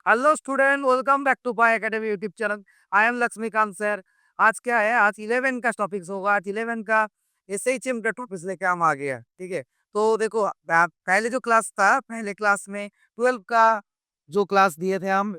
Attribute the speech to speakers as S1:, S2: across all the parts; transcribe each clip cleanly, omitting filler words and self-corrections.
S1: Hello student, welcome back to Pi Academy YouTube channel. I am Laxmikant sir. आज क्या है, आज 11 का टॉपिक होगा। आज 11 का एसएचएम का टॉपिक लेके हम आ गया। ठीक है, तो देखो पहले जो क्लास था, पहले क्लास में 12 का जो क्लास दिए थे हम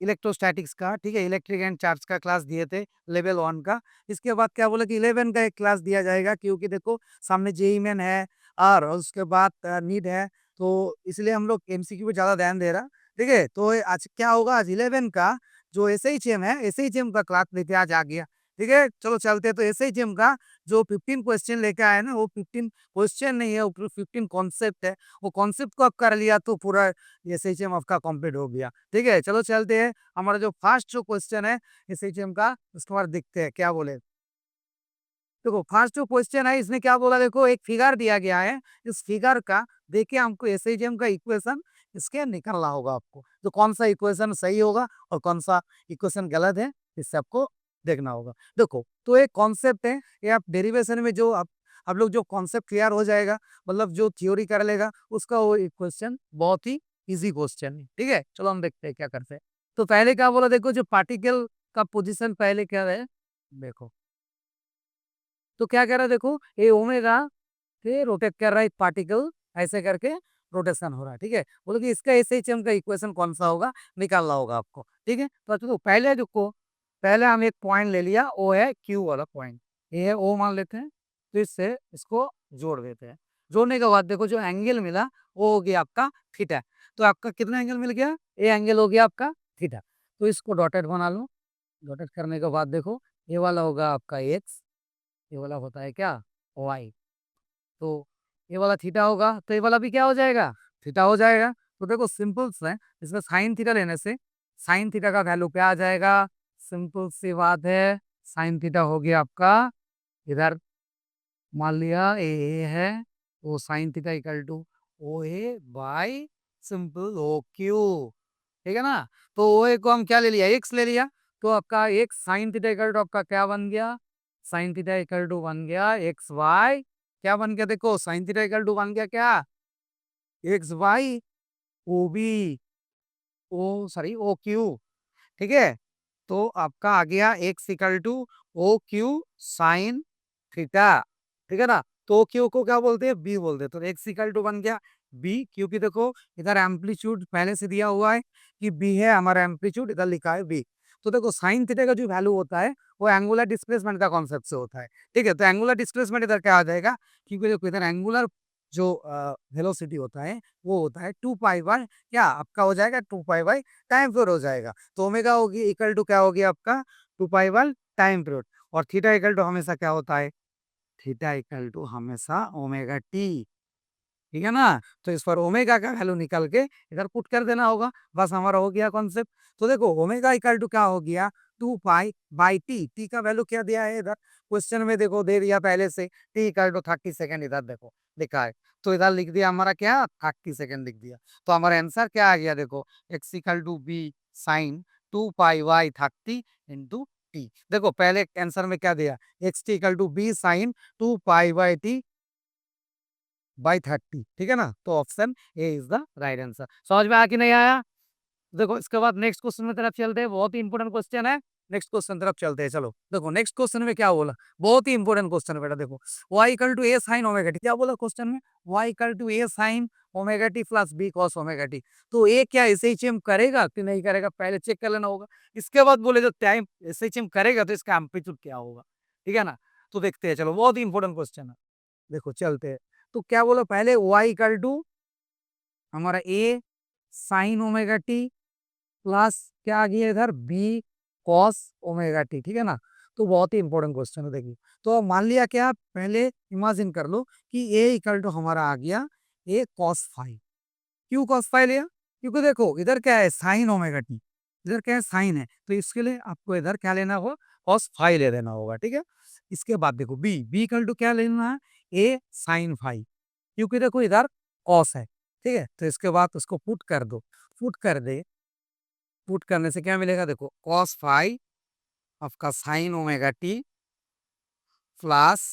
S1: इलेक्ट्रोस्टैटिक्स का, ठीक है, इलेक्ट्रिक एंड चार्ज का क्लास दिए थे लेवल 1 का। इसके बाद क्या बोला कि 11 का एक क्लास दिया जाएगा, क्योंकि देखो सामने जेईई मेन है और उसके बाद नीट है, तो इसलिए हम लोग एमसीक्यू पे ज्यादा ध्यान दे रहा। ठीक है, तो आज क्या होगा, आज 11 का जो एसएचएम है, एसएचएम का क्लास लेके आज आ गया। ठीक है, चलो चलते हैं। तो एसएचएम का जो 15 क्वेश्चन लेके आए ना, वो 15 क्वेश्चन नहीं है, वो 15 कॉन्सेप्ट है। वो कॉन्सेप्ट को आप कर लिया तो पूरा एसएचएम आपका कंप्लीट हो गया। ठीक है, चलो चलते हैं। हमारा जो फर्स्ट जो क्वेश्चन है एसएचएम का, उसके बाद देखते हैं क्या बोले। देखो फर्स्ट जो क्वेश्चन है, इसने क्या बोला, देखो एक फिगर दिया गया है। इस फिगर का देखिए, हमको एसएचएम का इक्वेशन इसके निकालना होगा आपको। तो कौन सा इक्वेशन सही होगा और कौन सा इक्वेशन गलत है, इससे आपको देखना होगा। देखो, तो एक कॉन्सेप्ट है, ये आप डेरिवेशन में जो आप लोग जो कॉन्सेप्ट क्लियर हो जाएगा, मतलब जो थ्योरी कर लेगा, उसका वो क्वेश्चन बहुत ही इजी क्वेश्चन है। ठीक है, चलो हम देखते हैं क्या करते हैं। तो पहले क्या बोला, देखो जो पार्टिकल का पोजीशन पहले क्या है, देखो तो क्या कह रहा है, देखो ये ओमेगा से रोटेट कर रहा है एक पार्टिकल, ऐसे करके रोटेशन हो रहा है। ठीक है, बोलो कि इसका एसएचएम का इक्वेशन कौन सा होगा, निकालना होगा आपको। ठीक है, तो देखो पहले देखो, पहले हम एक पॉइंट ले लिया, वो है क्यू वाला पॉइंट, ये है ओ मान लेते हैं। तो इससे इसको जोड़ देते हैं। जोड़ने के बाद देखो जो एंगल मिला, वो हो गया आपका थीटा। तो आपका कितना एंगल मिल गया, ये एंगल हो गया आपका थीटा। तो इसको डॉटेड बना लो। डॉटेड करने के बाद देखो, ये वाला होगा आपका एक्स, ये वाला होता है क्या, वाई। तो ये वाला थीटा होगा, तो ये वाला भी क्या हो जाएगा, थीटा हो जाएगा। तो देखो सिंपल से इसमें साइन थीटा लेने से साइन थीटा का वैल्यू क्या आ जाएगा, सिंपल सी बात है, साइन थीटा हो गया आपका, इधर मान लिया ए है, तो sine theta equal to O A by simple O Q. ठीक है ना। तो ओ ए को हम क्या ले लिया, एक्स ले लिया। तो आपका X sine theta equal to आपका क्या बन गया, साइन थीटा इक्वल टू बन गया एक्स वाई, क्या बन गया, देखो साइन थीटा इक्वल टू बन गया क्या, X Y O B, oh sorry O Q. ठीक है, तो आपका आ गया X equal to O Q sine theta. ठीक है ना। तो ओ क्यू को क्या बोलते हैं, बी बोलते हैं। तो एक्स इक्वल टू बन गया बी, क्योंकि देखो इधर एम्पलीट्यूड पहले से दिया हुआ है कि बी है हमारा एम्पलीट्यूड, इधर लिखा है बी। तो देखो साइन थीटा का जो वैल्यू होता है, वो एंगुलर डिस्प्लेसमेंट का कॉन्सेप्ट से होता है। ठीक है, तो एंगुलर डिस्प्लेसमेंट इधर क्या आ जाएगा, क्योंकि देखो इधर एंगुलर जो वेलोसिटी होता है, वो होता है 2 पाई बाय, क्या आपका हो जाएगा 2 पाई बाय टाइम फ्लोर हो जाएगा। तो ओमेगा होगी इक्वल टू क्या होगी आपका 2 पाई बाय टाइम पीरियड। और थीटा इक्वल टू हमेशा क्या होता है, थीटा इक्वल टू हमेशा ओमेगा टी। ठीक है ना। तो इस पर ओमेगा का वैल्यू निकल के इधर पुट कर देना होगा, बस हमारा हो गया कॉन्सेप्ट। तो देखो ओमेगा इक्वल टू क्या हो गया, 2 पाई बाई टी। टी का वैल्यू क्या दिया है इधर क्वेश्चन में, देखो दे दिया पहले से, टी इक्वल टू 30 सेकेंड, इधर देखो लिखा है। तो इधर लिख दिया हमारा क्या, 30 सेकेंड लिख दिया। तो हमारा आंसर क्या आ गया, देखो X equal to B sine 2 pi by 30 into T. देखो पहले आंसर में क्या दिया, X T equal to B sine 2 pi by T by 30। ठीक है ना। तो option A is the right answer. समझ में आया कि नहीं आया। देखो इसके बाद नेक्स्ट क्वेश्चन में तरफ चलते हैं, बहुत ही इंपॉर्टेंट क्वेश्चन है। नेक्स्ट क्वेश्चन तरफ चलते हैं, चलो देखो नेक्स्ट क्वेश्चन में क्या बोला, बहुत ही इंपॉर्टेंट क्वेश्चन है बेटा। देखो y equal to A sine omega T, क्या बोला क्वेश्चन में, y equal to A sine omega T plus B cos omega T. तो ए क्या एसएचएम करेगा कि नहीं करेगा, पहले चेक कर लेना होगा। इसके बाद बोले जो टाइम एसएचएम करेगा तो इसका एम्पलीट्यूड क्या होगा। ठीक है ना। तो देखते हैं, चलो बहुत ही इंपॉर्टेंट क्वेश्चन है, देखो चलते हैं। तो क्या बोला पहले, y इक्वल टू हमारा ए साइन ओमेगा टी प्लस क्या आ गया इधर बी कॉस ओमेगा टी। ठीक है ना। तो बहुत ही इंपॉर्टेंट क्वेश्चन है, देखिए। तो मान लिया क्या, पहले इमेजिन कर लो कि ए इक्वल टू हमारा आ गया ए कॉस फाइव। क्यों कॉस फाइव लिया, क्योंकि देखो इधर क्या है साइन ओमेगा टी, इधर क्या है साइन है, तो इसके लिए आपको इधर क्या लेना होगा, कॉस फाइव ले लेना होगा। ठीक है। इसके बाद देखो बी बी इक्वल टू क्या लेना है, ए साइन फाइव, क्योंकि देखो इधर कॉस है। ठीक है, तो इसके बाद उसको पुट कर दो। पुट कर दे, पुट करने से क्या मिलेगा, देखो कॉस फाइव आपका साइन ओमेगा टी प्लस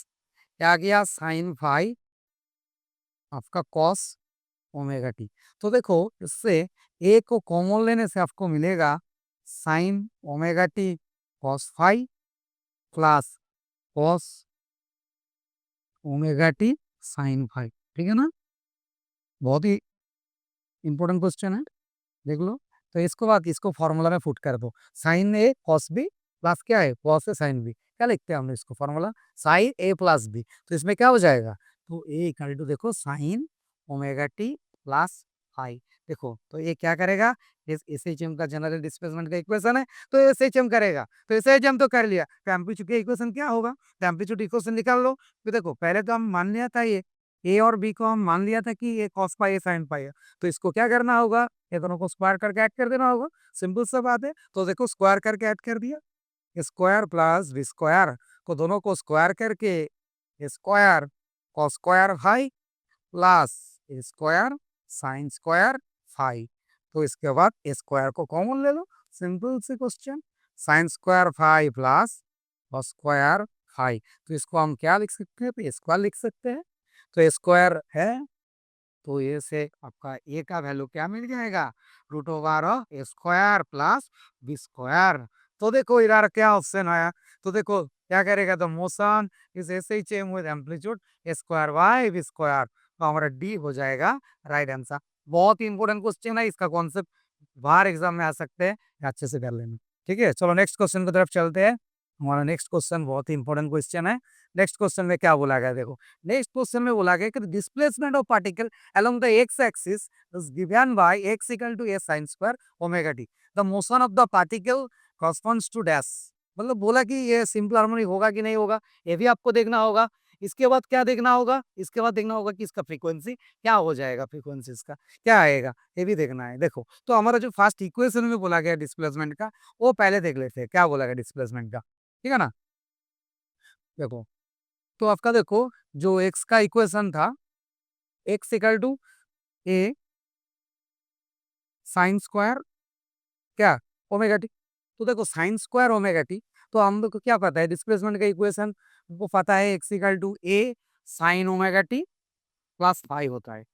S1: क्या गया साइन फाइव आपका कॉस ओमेगा टी। तो देखो इससे ए को कॉमन लेने से आपको मिलेगा sine omega T cos phi plus cos omega T sine phi. ठीक है ना, बहुत ही इंपॉर्टेंट क्वेश्चन है, देख लो। तो इसको बाद इसको फॉर्मूला में पुट कर दो, साइन ए कॉस बी प्लस क्या है कॉस ए साइन बी। क्या लिखते हैं हमने इसको formula, sine A plus B. तो इसमें क्या हो जाएगा, तो ए इक्वल टू देखो sine omega T plus phi. देखो तो ये क्या करेगा, एस एच एम का जनरल डिस्प्लेसमेंट का इक्वेशन है, तो एस एच एम करेगा। तो एस एच एम तो कर लिया, तो एम्पलीट्यूड का इक्वेशन क्या होगा, तो एम्पलीट्यूड इक्वेशन निकाल लो। तो देखो पहले तो हम मान लिया था ये ए और बी को हम मान लिया था कि ये कॉस पाई साइन पाई है। तो इसको क्या करना होगा, ये दोनों को स्क्वायर करके ऐड कर देना होगा, सिंपल सा बात है। तो देखो स्क्वायर करके ऐड कर दिया, स्क्वायर प्लस बी स्क्वायर को दोनों को स्क्वायर करके square cos square phi plus square sine square phi. तो इसके बाद स्क्वायर को कॉमन ले लो, सिंपल से question, sine square phi plus cos square phi. तो इसको हम क्या लिख सकते हैं, तो स्क्वायर लिख सकते हैं। तो स्क्वायर है, तो ये से आपका ए का वैल्यू क्या मिल जाएगा, root over square plus B square. तो देखो इधर क्या ऑप्शन आया, तो देखो क्या करेगा, द मोशन इज ऐसे change with amplitude square Y B square. तो हमारा डी हो जाएगा राइट आंसर। बहुत ही इंपॉर्टेंट क्वेश्चन है, इसका कॉन्सेप्ट बाहर एग्जाम में आ सकते हैं, अच्छे से कर लेना। ठीक है, चलो नेक्स्ट क्वेश्चन की तरफ चलते हैं। हमारा नेक्स्ट क्वेश्चन बहुत ही इंपॉर्टेंट क्वेश्चन है। नेक्स्ट क्वेश्चन में क्या बोला गया, देखो नेक्स्ट क्वेश्चन में बोला गया कि displacement of particle along the x-axis is given by x equal to a sin square omega t. The motion of the particle corresponds to dash। मतलब बोला कि ये सिंपल हार्मोनिक होगा कि नहीं होगा, ये भी आपको देखना होगा। इसके बाद क्या देखना होगा, इसके बाद देखना होगा कि इसका फ्रीक्वेंसी क्या हो जाएगा, फ्रीक्वेंसी इसका क्या आएगा, ये भी देखना है। देखो तो हमारा जो फर्स्ट इक्वेशन में बोला गया डिस्प्लेसमेंट का, वो पहले देख लेते हैं क्या बोला गया डिस्प्लेसमेंट का। ठीक है ना, देखो तो आपका देखो जो एक्स का इक्वेशन था, X equal to A sine square क्या ओमेगा टी। तो देखो साइन स्क्वायर ओमेगा टी, तो हम लोग को क्या पता है डिस्प्लेसमेंट का इक्वेशन, हमको पता है X equal to A sine omega T plus five होता है।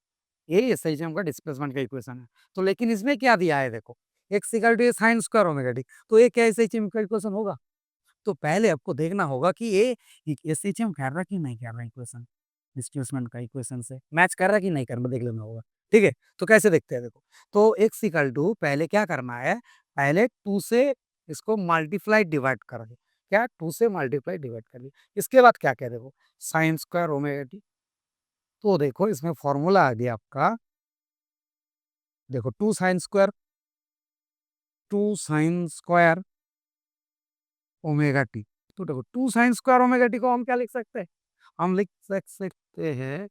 S1: ये सही से हमका डिस्प्लेसमेंट का इक्वेशन है। तो लेकिन इसमें क्या दिया है, देखो X equal to A sine square omega T, तो ये क्या एस एच एम का इक्वेशन होगा। तो पहले आपको देखना होगा कि ये एस एच एम कर रहा कि नहीं कर रहा इक्वेशन, डिस्प्लेसमेंट का इक्वेशन से मैच कर रहा कि नहीं कर रहा देख लेना होगा। ठीक है, तो कैसे देखते हैं, देखो तो एक्स इक्वल टू पहले क्या करना है, पहले टू से इसको मल्टीप्लाई डिवाइड कर दे, क्या टू से मल्टीप्लाई डिवाइड कर दे। इसके बाद क्या कह देखो साइन स्क्वायर ओमेगा टी। तो देखो इसमें फॉर्मूला आ गया आपका, देखो two sine square omega T. तो देखो two sine square omega T को हम क्या लिख सकते हैं, हम लिख सकते हैं,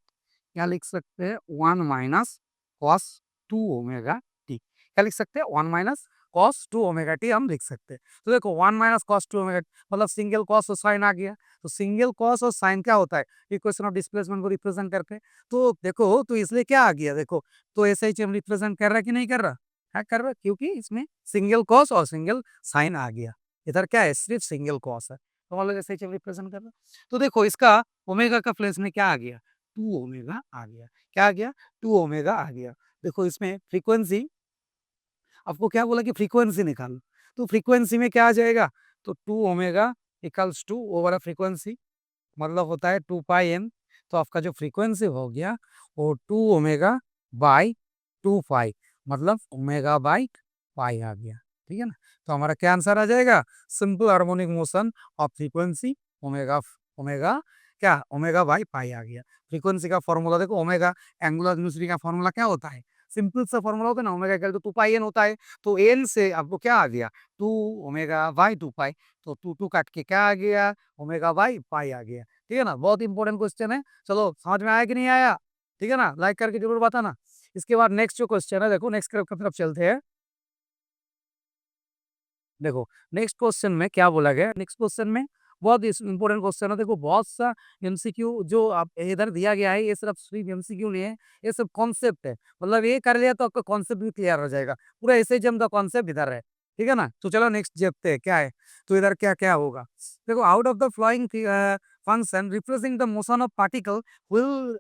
S1: क्या लिख सकते हैं, one minus cos two omega T. क्या लिख सकते हैं, one minus cos two omega T हम लिख सकते हैं। तो देखो one minus cos two omega मतलब सिंगल कॉस और साइन आ गया। तो सिंगल कॉस और साइन क्या होता है, इक्वेशन ऑफ डिस्प्लेसमेंट को रिप्रेजेंट करते हैं। तो देखो तो इसलिए क्या आ गया, देखो तो ऐसे ही हम रिप्रेजेंट कर रहा है कि नहीं कर रहा है, कर रहा, क्योंकि इसमें सिंगल कॉस और सिंगल साइन आ गया। इधर क्या है, सिर्फ सिंगल कॉस है, तो हम लोग ऐसे ही रिप्रेजेंट कर रहे हैं। तो देखो इसका ओमेगा का प्लेस में क्या आ गया, टू ओमेगा आ गया। क्या आ गया, टू ओमेगा आ गया। देखो इसमें फ्रीक्वेंसी आपको क्या बोला कि फ्रीक्वेंसी निकालो, तो फ्रीक्वेंसी में क्या आ जाएगा, तो two omega equals two over frequency मतलब होता है टू पाई एन। तो आपका जो फ्रीक्वेंसी हो गया वो टू ओमेगा बाई टू पाई मतलब ओमेगा बाई पाई आ गया। ठीक है ना, तो हमारा क्या आंसर आ जाएगा, simple harmonic motion of frequency omega omega क्या ओमेगा बाई पाई आ गया। फ्रीक्वेंसी का फॉर्मूला देखो, ओमेगा एंगुलर वेलोसिटी का फॉर्मूला क्या होता है, सिंपल सा फॉर्मूला होता है ना, omega equal to two pi N होता है। तो एन से आपको क्या आ गया, two omega by two pi. तो टू टू काट के क्या आ गया, ओमेगा बाई पाई आ गया। ठीक है ना, बहुत इंपॉर्टेंट क्वेश्चन है। चलो समझ में आया कि नहीं आया, ठीक है ना, लाइक करके जरूर बताना। इसके बाद नेक्स्ट जो क्वेश्चन है, देखो नेक्स्ट की तरफ चलते हैं। देखो नेक्स्ट क्वेश्चन में क्या बोला गया, नेक्स्ट क्वेश्चन में बहुत इंपॉर्टेंट क्वेश्चन है। देखो बहुत सा एमसीक्यू जो आप इधर दिया गया है, ये सिर्फ एमसीक्यू नहीं है, ये सब कॉन्सेप्ट है। मतलब ये कर लिया तो आपका कॉन्सेप्ट भी क्लियर हो जाएगा, पूरा ऐसे जम द कॉन्सेप्ट इधर है। ठीक है ना, तो चलो नेक्स्ट देखते हैं क्या है। तो इधर क्या क्या होगा, देखो out of the flowing function represent the motion of particle will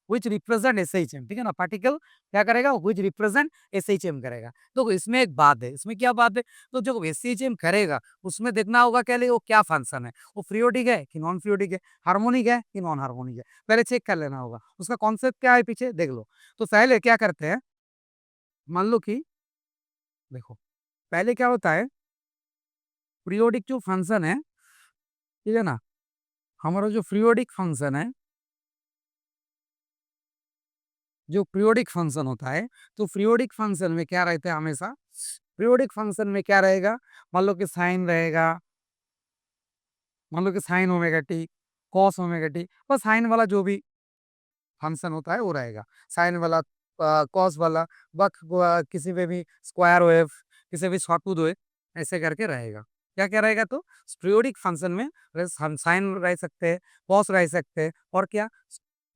S1: which represent SHM, ठीक है ना, पार्टिकल क्या करेगा, विच रिप्रेजेंट SHM करेगा। तो इसमें एक बात है, इसमें क्या बात है, तो जो SHM करेगा उसमें देखना होगा क्या, वो क्या फंक्शन है, वो पीरियोडिक है कि नॉन पीरियोडिक है, हार्मोनिक है कि नॉन हार्मोनिक है, पहले चेक कर लेना होगा। उसका कॉन्सेप्ट क्या है पीछे देख लो। तो पहले क्या करते हैं, मान लो कि देखो पहले क्या होता है, पीरियोडिक जो फंक्शन है, ठीक है ना, हमारा जो पीरियोडिक फंक्शन है, जो पीरियोडिक फंक्शन होता है, तो पीरियोडिक फंक्शन में क्या रहता है हमेशा, पीरियोडिक फंक्शन में क्या रहेगा, मान लो कि साइन रहेगा, मान लो कि sign omega T, cos omega T, बस साइन वाला जो भी फंक्शन होता है वो रहेगा, साइन वाला, कॉस वाला, बक किसी पे भी स्क्वायर वेव, किसी भी शॉर्टूथ वेव, ऐसे करके रहेगा। क्या क्या रहेगा, तो पीरियोडिक फंक्शन में हम साइन रह सकते हैं, कॉस रह सकते हैं, और क्या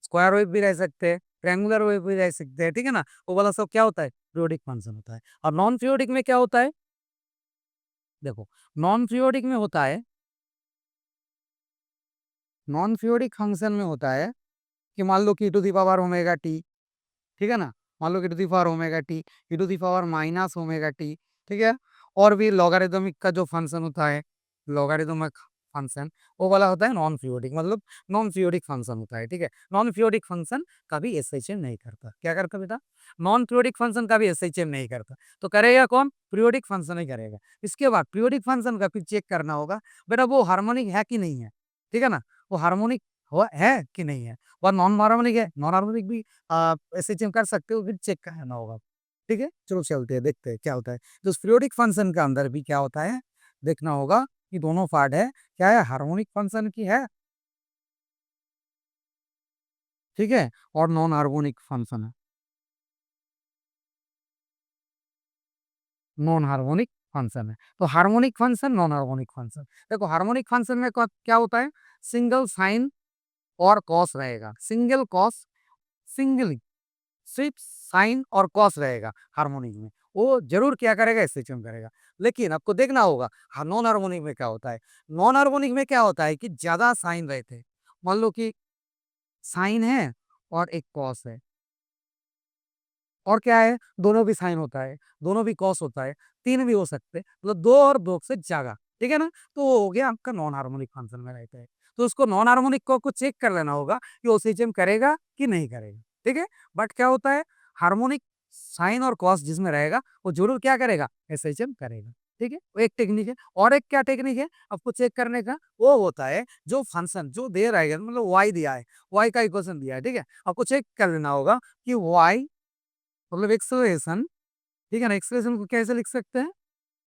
S1: स्क्वायर वेव भी रह सकते हैं, ट्रायंगुलर वेव भी रह सकते हैं, ठीक है ना, वो वाला सब क्या होता है, पीरियोडिक फंक्शन होता है। और नॉन पीरियोडिक में क्या होता है, देखो नॉन पीरियोडिक में होता है, नॉन पीरियोडिक फंक्शन में होता है कि मान लो कि to the power omega T, ठीक है ना, मान लो कि to the power omega T, to the power minus omega T, ठीक है, और भी लॉगरिदमिक का जो फंक्शन होता है, लॉगरिदमिक फंक्शन, वो वाला होता है नॉन पीरियोडिक, मतलब नॉन पीरियोडिक फंक्शन होता है, ठीक है। नॉन पीरियोडिक फंक्शन कभी एसएचएम नहीं करता, क्या करता बेटा, नॉन पीरियोडिक फंक्शन कभी एसएचएम नहीं करता, तो करेगा कौन, पीरियोडिक फंक्शन ही करेगा। इसके बाद पीरियोडिक फंक्शन का फिर चेक करना होगा बेटा वो हार्मोनिक है कि नहीं है, ठीक है ना, वो हार्मोनिक है कि नहीं है, और नॉन हार्मोनिक है, नॉन हार्मोनिक भी आप एसएचएम कर सकते हो, फिर चेक करना होगा, ठीक है। चलो चलते हैं, देखते हैं क्या होता है। तो पीरियोडिक फंक्शन के अंदर भी क्या होता है, देखना होगा कि दोनों पार्ट है, क्या है, हार्मोनिक फंक्शन की है, ठीक है, और नॉन हार्मोनिक फंक्शन है, नॉन हार्मोनिक फंक्शन है। तो harmonic function, non harmonic function, देखो हार्मोनिक फंक्शन में क्या होता है, सिंगल साइन और कॉस रहेगा, सिंगल कॉस, सिंगल सिर्फ साइन और कॉस रहेगा हार्मोनिक में, वो जरूर क्या करेगा, एसएचएम करेगा। लेकिन आपको देखना होगा नॉन हार्मोनिक में क्या होता है, नॉन हार्मोनिक में क्या होता है कि ज्यादा साइन रहते हैं, मान लो कि साइन है और एक कॉस है, और क्या है, दोनों भी साइन होता है, दोनों भी कॉस होता है, तीन भी हो सकते हैं, मतलब दो और दो से ज्यादा, ठीक है ना, तो वो हो गया आपका नॉन हार्मोनिक फंक्शन में रहता है। तो उसको नॉन हार्मोनिक को चेक कर लेना होगा कि वो एसएचएम करेगा कि नहीं करेगा, ठीक है। बट क्या होता है, हार्मोनिक साइन और कॉस जिसमें रहेगा वो जरूर क्या करेगा, एसएचएम करेगा, ठीक है, वो एक टेक्निक है। और एक क्या टेक्निक है आपको चेक करने का, वो होता है जो फंक्शन जो दे रहेगा, मतलब वाई दिया है, वाई का इक्वेशन दिया है, ठीक है, आपको चेक कर लेना होगा कि वाई मतलब एक्सेलरेशन, ठीक है ना, एक्सेलरेशन को कैसे लिख सकते हैं,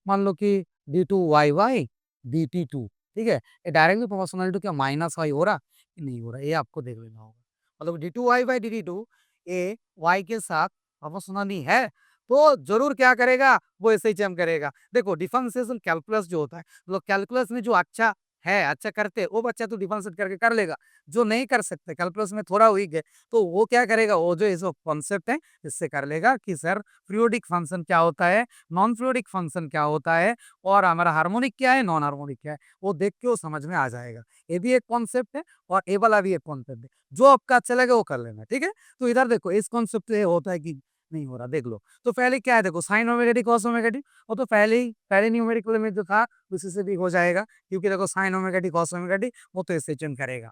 S1: मान लो कि D two Y Y D T two, ठीक है, ये डायरेक्टली प्रोपोर्शनल टू क्या माइनस वाई हो रहा कि नहीं हो रहा, ये आपको देख लेना होगा। मतलब D two Y by D T two A Y के साथ प्रोपोर्शनली है, तो जरूर क्या करेगा, वो एसएचएम करेगा। देखो डिफरेंशिएशन कैलकुलस जो होता है, मतलब कैलकुलस में जो अच्छा है, अच्छा करते वो बच्चा तो डिफरेंशिएट करके कर लेगा, जो नहीं कर सकते कैलकुलस में थोड़ा वीक है, तो वो क्या करेगा, वो जो इस कॉन्सेप्ट है इससे कर लेगा कि सर पीरियोडिक फंक्शन क्या होता है, नॉन पीरियोडिक फंक्शन क्या होता है, और हमारा हार्मोनिक क्या है, नॉन हार्मोनिक क्या है, वो देख के वो समझ में आ जाएगा। ये भी एक कॉन्सेप्ट है और ये वाला भी एक कॉन्सेप्ट है, जो आपका अच्छा लगे वो कर लेना, ठीक है। तो इधर देखो इस कॉन्सेप्ट से होता है कि नहीं हो रहा, देख लो। तो पहले क्या है, देखो sine omega T cos omega T, वो तो पहले ही पहले न्यूमेरिकल में जो था उसी से भी हो जाएगा, क्योंकि देखो sine omega T cos omega T वो तो इससे चेंज करेगा,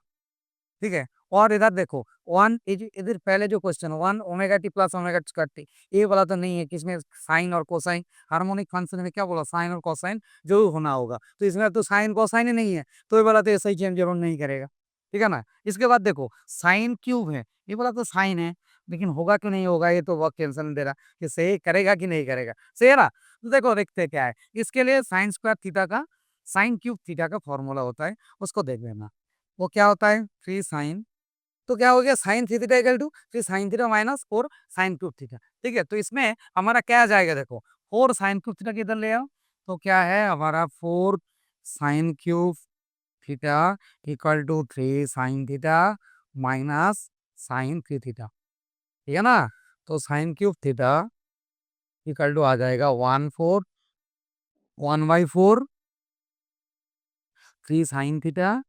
S1: ठीक है। और इधर देखो वन, इधर पहले जो question one omega T plus omega square T, ये वाला तो नहीं है कि इसमें साइन और कोसाइन, हार्मोनिक फंक्शन में क्या बोला, साइन और कोसाइन जरूर होना होगा, तो इसमें तो साइन कोसाइन ही नहीं है, तो ये वाला तो ऐसा ही चेंज जरूर नहीं करेगा, ठीक है ना। इसके बाद देखो साइन क्यूब है, ये वाला तो साइन है, लेकिन होगा कि नहीं होगा ये तो वक्त टेंशन दे रहा कि सही करेगा कि नहीं करेगा, सही है ना। तो देखो देखते हैं क्या है, इसके लिए साइन स्क्वायर थीटा का, साइन क्यूब थीटा का फॉर्मूला होता है, उसको देख लेना। वो क्या होता है, थ्री साइन, तो क्या हो गया sine theta equal to three sine theta minus four sine cube theta, ठीक है। तो इसमें हमारा क्या आ जाएगा, देखो फोर साइन क्यूब थीटा किधर ले आओ, तो क्या है हमारा four sine cube theta equal to three sine theta minus sine three theta, ठीक है ना। तो sine cube theta equal to आ जाएगा one four, one by four three sine theta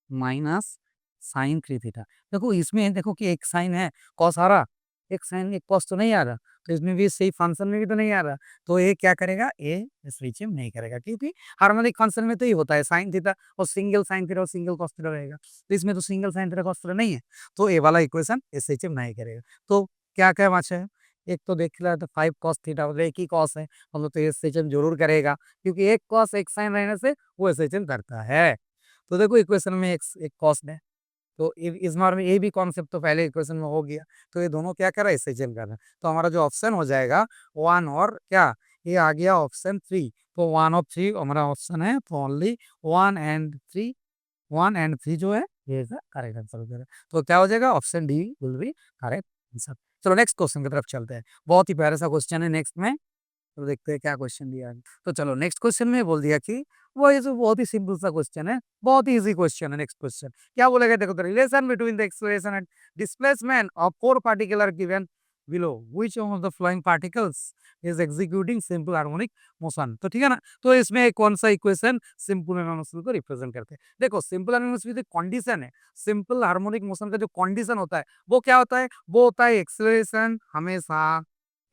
S1: minus sine 3 theta. देखो इसमें देखो कि एक साइन है, कॉस आ रहा, एक साइन एक कॉस तो नहीं आ रहा, तो इसमें भी सही फंक्शन में भी तो नहीं आ रहा, तो ये क्या करेगा, ये स्विच नहीं करेगा, क्योंकि हार्मोनिक फंक्शन में तो ही होता है साइन थीटा और सिंगल साइन थीटा और सिंगल कॉस थीटा रहेगा, तो इसमें तो single sine theta cos theta नहीं है, तो ये वाला इक्वेशन एसएचएम नहीं करेगा। तो क्या क्या बचा है, एक तो देख लिया तो 5 cos थीटा, मतलब एक ही कॉस है, मतलब तो एसएचएम जरूर करेगा, क्योंकि एक कॉस एक साइन रहने से वो एसएचएम करता है। तो देखो इक्वेशन में एक कॉस है, तो इस बार में ये भी कॉन्सेप्ट तो पहले इक्वेशन में हो गया, तो ये दोनों क्या कर रहा है, एसएचएम कर रहा है, तो हमारा जो ऑप्शन हो जाएगा 1 और क्या, ये आ गया ऑप्शन 3, तो 1 और 3 हमारा ऑप्शन है, तो ओनली 1 एंड 3, 1 एंड 3 जो है ये करेक्ट आंसर हो जाएगा, तो क्या हो जाएगा, option D will be correct answer. चलो नेक्स्ट क्वेश्चन की तरफ चलते हैं, बहुत ही प्यारा सा क्वेश्चन है नेक्स्ट में, तो देखते हैं क्या क्वेश्चन दिया है। तो चलो नेक्स्ट क्वेश्चन में बोल दिया कि वो ये जो बहुत ही सिंपल सा क्वेश्चन है, बहुत ही इजी क्वेश्चन है। नेक्स्ट क्वेश्चन क्या बोलेगा, देखो, the relation between the acceleration and displacement of four particle given below which of the flowing particles is executing simple harmonic motion. तो ठीक है ना, तो इसमें कौन सा इक्वेशन सिंपल हार्मोनिक मोशन को रिप्रेजेंट करते हैं। देखो सिंपल हार्मोनिक मोशन कंडीशन है, सिंपल हार्मोनिक मोशन का जो कंडीशन होता है वो क्या होता है, वो होता है एक्सेलरेशन हमेशा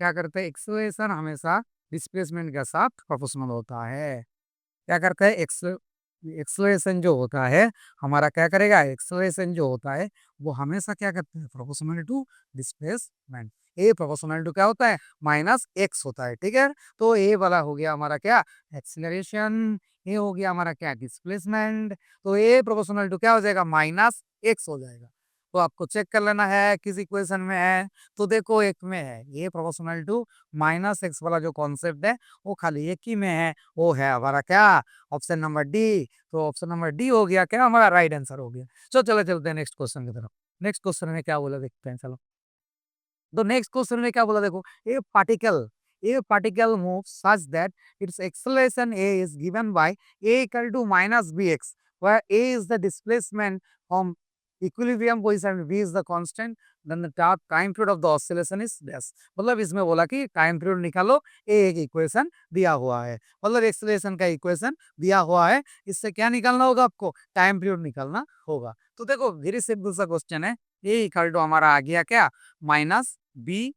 S1: क्या करते हैं, एक्सेलरेशन हमेशा डिस्प्लेसमेंट के साथ प्रोपोर्शनल होता है। क्या करता है, एक्सेलरेशन जो होता है हमारा क्या करेगा, एक्सेलरेशन जो होता है वो हमेशा क्या करते हैं, proportional to displacement. A proportional to क्या होता है, माइनस एक्स होता है, ठीक है। तो ए वाला हो गया हमारा क्या, एक्सेलरेशन, ये हो गया हमारा क्या, डिस्प्लेसमेंट, तो ए प्रोपोर्शनल टू क्या हो जाएगा, माइनस एक्स हो जाएगा। तो आपको चेक कर लेना है किस इक्वेशन में है, तो देखो एक में है, ये प्रोपोर्शनल टू माइनस एक्स वाला जो कॉन्सेप्ट है वो खाली एक ही में है, वो है हमारा क्या, ऑप्शन नंबर डी। तो ऑप्शन नंबर डी हो गया क्या, हमारा राइट आंसर हो गया। चलो चलते हैं नेक्स्ट क्वेश्चन की तरफ। नेक्स्ट क्वेश्चन में क्या बोला देखते हैं, चलो। तो नेक्स्ट क्वेश्चन में क्या बोला देखो, a particle move such that its acceleration A is given by A equal to minus B X, where a is the displacement from equilibrium position, b is the constant, then the time period of the oscillation is dash। मतलब इसमें बोला कि time period निकालो, ए एक equation दिया हुआ है, मतलब एक्सेलरेशन का इक्वेशन दिया हुआ है, इससे क्या निकालना होगा आपको, टाइम पीरियड निकालना होगा। तो देखो वेरी सिंपल सा क्वेश्चन है, ए इक्वल टू हमारा आ गया क्या, माइनस बी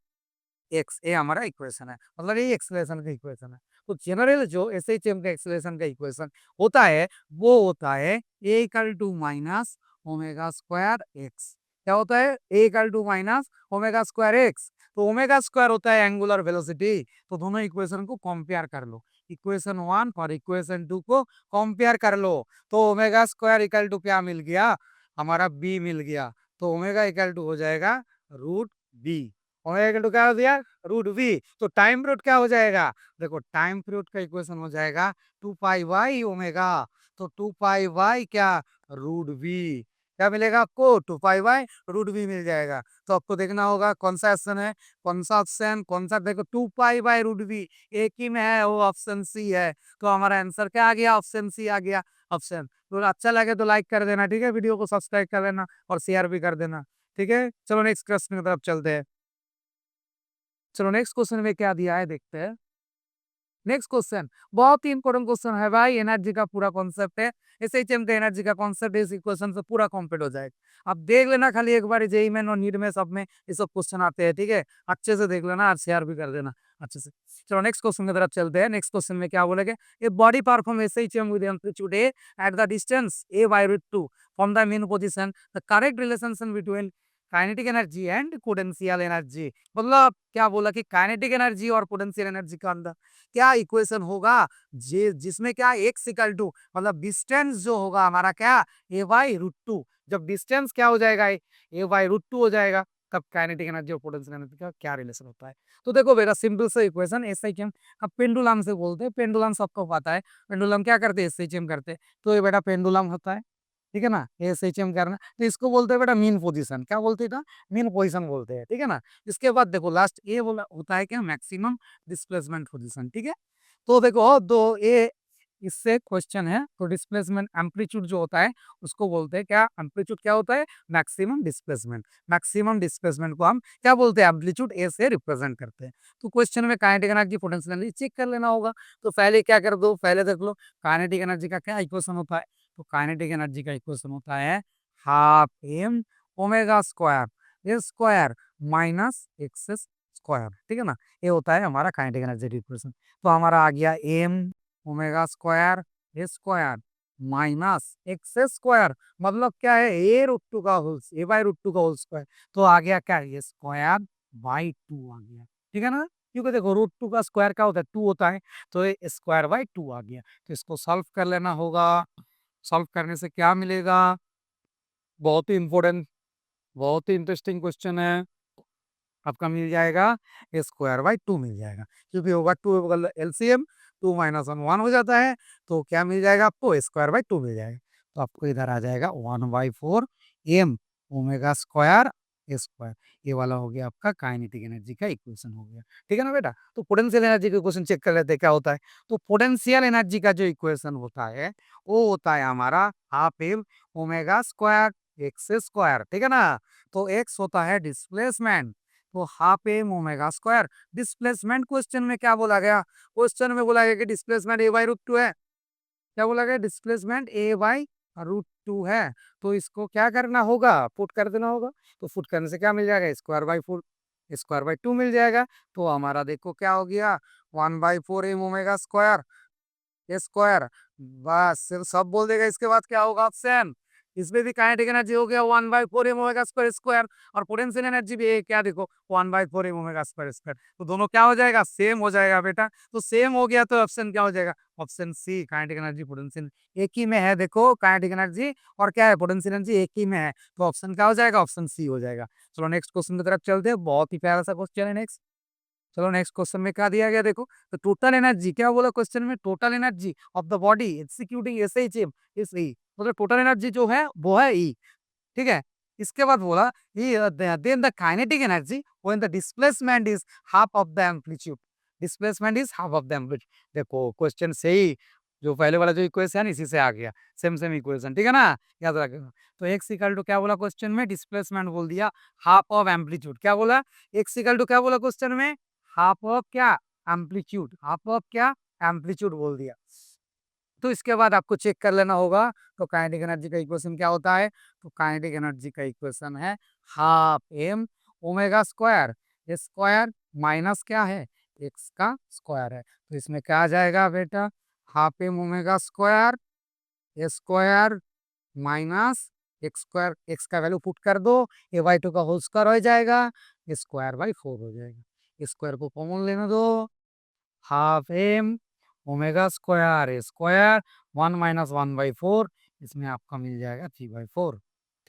S1: एक्स, ये हमारा इक्वेशन है, मतलब ये एक्सेलरेशन का इक्वेशन है। तो जनरल जो एसएचएम का एक्सेलरेशन का इक्वेशन होता है वो होता है a equal to minus omega square x. क्या होता है, a equal to minus omega square x, तो ओमेगा स्क्वायर होता है एंगुलर वेलोसिटी। तो दोनों इक्वेशन को कंपेयर कर लो, इक्वेशन 1 और इक्वेशन 2 को कंपेयर कर लो, तो ओमेगा स्क्वायर इक्वल टू क्या मिल गया, हमारा बी मिल गया, तो ओमेगा इक्वल टू हो जाएगा root B, omega equal to क्या हो गया, रूट वी। तो टाइम पीरियड क्या हो जाएगा, देखो टाइम पीरियड का इक्वेशन हो जाएगा 2 पाई वाई ओमेगा, तो 2 पाई वाई क्या, रूट वी, क्या मिलेगा आपको, 2 पाई वाई रूट वी मिल जाएगा। तो आपको देखना होगा कौन सा ऑप्शन है, कौन सा ऑप्शन, कौन सा, देखो 2 पाई बाई रूट वी एक ही में है, वो ऑप्शन सी है, तो हमारा आंसर क्या आ गया, ऑप्शन सी आ गया ऑप्शन। तो अच्छा लगे तो लाइक कर देना, ठीक है, वीडियो को सब्सक्राइब कर देना और शेयर भी कर देना, ठीक है। चलो नेक्स्ट क्वेश्चन की तरफ चलते हैं। चलो नेक्स्ट क्वेश्चन में क्या दिया है देखते हैं। नेक्स्ट क्वेश्चन बहुत ही इंपॉर्टेंट क्वेश्चन है भाई, एनर्जी का पूरा कॉन्सेप्ट है, एसएचएम का एनर्जी का कॉन्सेप्ट इस इक्वेशन से पूरा कंप्लीट हो जाएगा। अब देख लेना खाली एक बार, जेईई में और नीट में सब में ये सब क्वेश्चन आते हैं, ठीक है, अच्छे से देख लेना और शेयर भी कर देना अच्छे से। चलो नेक्स्ट क्वेश्चन की तरफ चलते हैं। नेक्स्ट क्वेश्चन में क्या बोलेंगे, a body perform SHM with amplitude A at the distance A by root 2 from the mean position, the correct relationship between kinetic energy and potential energy. मतलब क्या बोला कि काइनेटिक एनर्जी और पोटेंशियल एनर्जी का अंदर क्या इक्वेशन होगा, जिसमें क्या एक्स इक्वल टू, मतलब डिस्टेंस जो होगा हमारा क्या, ए बाई रूट टू, जब डिस्टेंस क्या हो जाएगा, ए बाई रूट टू हो जाएगा, तब काइनेटिक एनर्जी और पोटेंशियल एनर्जी का क्या रिलेशन होता है। तो देखो बेटा सिंपल सा इक्वेशन, ऐसा ही हम अब पेंडुलम से बोलते हैं, पेंडुलम सबको पता है, पेंडुलम क्या करते हैं, एसएचएम करते हैं, तो ये बेटा पेंडुलम होता है, ठीक है ना, एसएचएम करना, तो इसको बोलते हैं बेटा मीन पोजीशन, क्या बोलते हैं, मीन पोजीशन बोलते हैं, ठीक है ना। इसके बाद देखो लास्ट ये बोला होता है क्या, मैक्सिमम डिस्प्लेसमेंट पोजीशन, ठीक है। तो देखो दो ये इससे क्वेश्चन है, तो डिस्प्लेसमेंट एम्पलीट्यूड जो होता है उसको बोलते हैं क्या, एम्पलीट्यूड क्या होता है, मैक्सिमम डिस्प्लेसमेंट, मैक्सिमम डिस्प्लेसमेंट को हम क्या बोलते हैं, एम्पलीट्यूड ए से रिप्रेजेंट करते हैं। तो क्वेश्चन में kinetic energy potential energy check कर लेना होगा, तो पहले क्या कर दो, पहले देख लो काइनेटिक एनर्जी का क्या इक्वेशन होता है, तो काइनेटिक एनर्जी का इक्वेशन होता है half M omega square square minus x square, ठीक है ना। ये होता है हमारा काइनेटिक एनर्जी इक्वेशन। तो हमारा आ गया M omega square square minus x square, मतलब क्या है, ए रूट टू का whole, A by root two का होल स्क्वायर। तो आ गया क्या, ये स्क्वायर बाई टू आ गया, ठीक है ना। क्योंकि देखो रूट टू का स्क्वायर क्या होता है, टू होता है, तो ये स्क्वायर बाई टू आ गया। तो इसको सॉल्व कर लेना होगा। सॉल्व करने से क्या मिलेगा, बहुत ही इंपॉर्टेंट, बहुत ही इंटरेस्टिंग क्वेश्चन है। आपका मिल जाएगा स्क्वायर बाई टू मिल जाएगा, क्योंकि होगा two LCM, two minus one one हो जाता है। तो क्या मिल जाएगा आपको, स्क्वायर बाई टू मिल जाएगा। तो आपको इधर आ जाएगा 1/4 एम ओमेगा स्क्वायर स्क्वायर। ये वाला हो गया आपका काइनेटिक एनर्जी का इक्वेशन हो गया, ठीक है ना बेटा। तो पोटेंशियल एनर्जी का इक्वेशन चेक कर लेते हैं क्या होता है। तो पोटेंशियल एनर्जी का जो इक्वेशन होता है वो होता है हमारा half M omega square x square, ठीक है ना। तो एक्स होता है डिस्प्लेसमेंट, तो half M omega square. Displacement question में क्या बोला गया, क्वेश्चन में बोला गया कि displacement A by root two है। क्या बोला गया, displacement A by root two है। तो इसको क्या करना होगा, पुट कर देना होगा। तो पुट करने से क्या मिल जाएगा, square by four, square by two मिल जाएगा। तो हमारा देखो क्या हो गया, 1/4 एम ओमेगा स्क्वायर स्क्वायर। बस सिर्फ सब बोल देगा, इसके बाद क्या होगा ऑप्शन, इसमें भी काइनेटिक एनर्जी हो गया 1/4 एम ओमेगा स्क्वायर स्क्वायर, और पोटेंशियल एनर्जी भी क्या देखो 1/4 एम ओमेगा स्क्वायर स्क्वायर। तो दोनों क्या हो जाएगा, सेम हो जाएगा बेटा। तो सेम हो गया तो ऑप्शन क्या हो जाएगा, option C, kinetic energy potential एक ही में है। देखो काइनेटिक एनर्जी और क्या है, पोटेंशियल एनर्जी एक ही में है। तो ऑप्शन क्या हो जाएगा, ऑप्शन सी हो जाएगा। चलो नेक्स्ट क्वेश्चन की तरफ चलते हैं, बहुत ही प्यारा सा क्वेश्चन है नेक्स्ट। चलो नेक्स्ट क्वेश्चन में क्या दिया गया देखो, तो टोटल एनर्जी क्या बोला क्वेश्चन में, total energy of the body executing SHM is E, मतलब टोटल एनर्जी जो है वो है ई, ठीक है। इसके बाद बोला then the kinetic energy when the displacement is half of the amplitude, displacement is half of the amplitude. देखो क्वेश्चन से ही जो पहले वाला जो इक्वेशन इसी से आ गया, सेम सेम इक्वेशन, ठीक है ना, याद रखना। तो एक्स इक्वल टू क्या बोला क्वेश्चन में, डिस्प्लेसमेंट बोल दिया हाफ ऑफ एम्पलीट्यूड। क्या बोला, एक्स इक्वल टू क्या बोला क्वेश्चन में, हाफ ऑफ क्या, एम्पलीट्यूड, हाफ ऑफ क्या, एम्पलीट्यूड बोल दिया। तो इसके बाद आपको चेक कर लेना होगा। तो काइनेटिक एनर्जी का इक्वेशन क्या होता है, तो काइनेटिक एनर्जी का इक्वेशन है half M omega square square minus क्या है, एक्स का स्क्वायर है। तो इसमें क्या आ जाएगा बेटा, half M omega square square minus x square, X का वैल्यू पुट कर दो, ए बाई टू का होल स्क्वायर हो जाएगा, स्क्वायर बाई फोर हो जाएगा। स्क्वायर को कॉमन लेने दो, half M omega square square 1 - 1/4, इसमें आपका मिल जाएगा 3/4,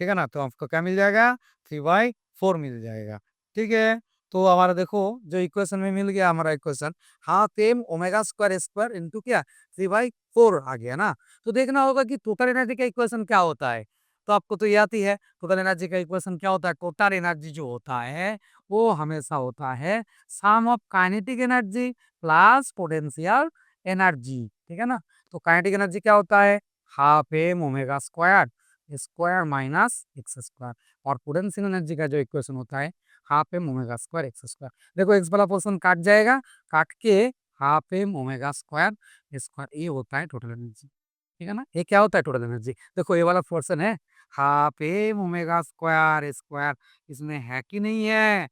S1: ठीक है ना। तो आपको क्या मिल जाएगा, 3/4 मिल जाएगा, ठीक है। तो हमारा देखो जो इक्वेशन में मिल गया हमारा equation, half M omega square square into क्या, 3/4 आ गया ना। तो देखना होगा कि टोटल एनर्जी का इक्वेशन क्या होता है। तो आपको तो याद ही है टोटल एनर्जी का इक्वेशन क्या होता है, टोटल एनर्जी जो होता है वो हमेशा होता है sum of kinetic energy plus potential energy, ठीक है ना। तो काइनेटिक एनर्जी क्या होता है, half M omega square square minus x square, और पोटेंशियल एनर्जी का जो इक्वेशन होता है half M omega square x square. देखो एक्स वाला पोर्शन काट जाएगा, काट के half M omega square square, ये होता है टोटल एनर्जी, ठीक है ना। ये क्या होता है टोटल एनर्जी, देखो ये वाला पोर्शन है half M omega square square, इसमें है कि नहीं है,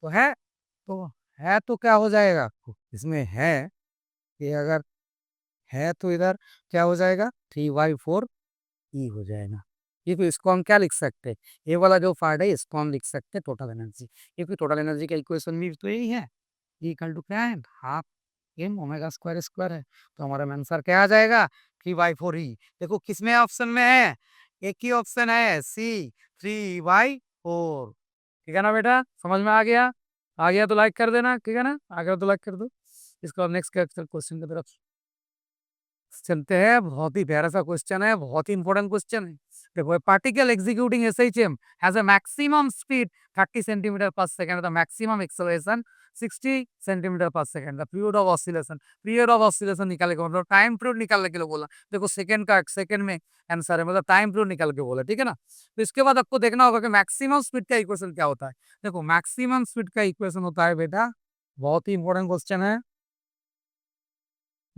S1: तो है, तो है तो क्या हो जाएगा, इसमें है कि अगर है तो इधर क्या हो जाएगा, 3/4 ई हो जाएगा। क्योंकि इसको हम क्या लिख सकते हैं, ये वाला जो पार्ट है इसको हम लिख सकते हैं टोटल एनर्जी, क्योंकि टोटल एनर्जी का इक्वेशन भी तो यही है, ई इक्वल टू क्या है, half M omega square square है। तो हमारा आंसर क्या आ जाएगा, 3/4 ई। देखो किसमें ऑप्शन में है, एक ही ऑप्शन है सी, 3/4, ठीक है ना बेटा, समझ में आ गया तो लाइक कर देना, ठीक है ना, आ गया तो लाइक कर दो। इसको नेक्स्ट क्वेश्चन की तरफ चलते हैं, बहुत ही प्यारा सा क्वेश्चन है, बहुत ही इंपॉर्टेंट क्वेश्चन है। देखो particle executing SHM has a maximum speed 30 centimetre per second, the maximum acceleration 60 centimetre per second, the period of oscillation निकालने का मतलब टाइम पीरियड निकालने के लिए बोला। देखो सेकंड का सेकंड में आंसर है, मतलब टाइम पीरियड निकाल के बोला, ठीक है ना। तो इसके बाद आपको देखना होगा कि मैक्सिमम स्पीड का इक्वेशन क्या होता है। देखो मैक्सिमम स्पीड का इक्वेशन होता है बेटा, बहुत ही इंपॉर्टेंट क्वेश्चन है,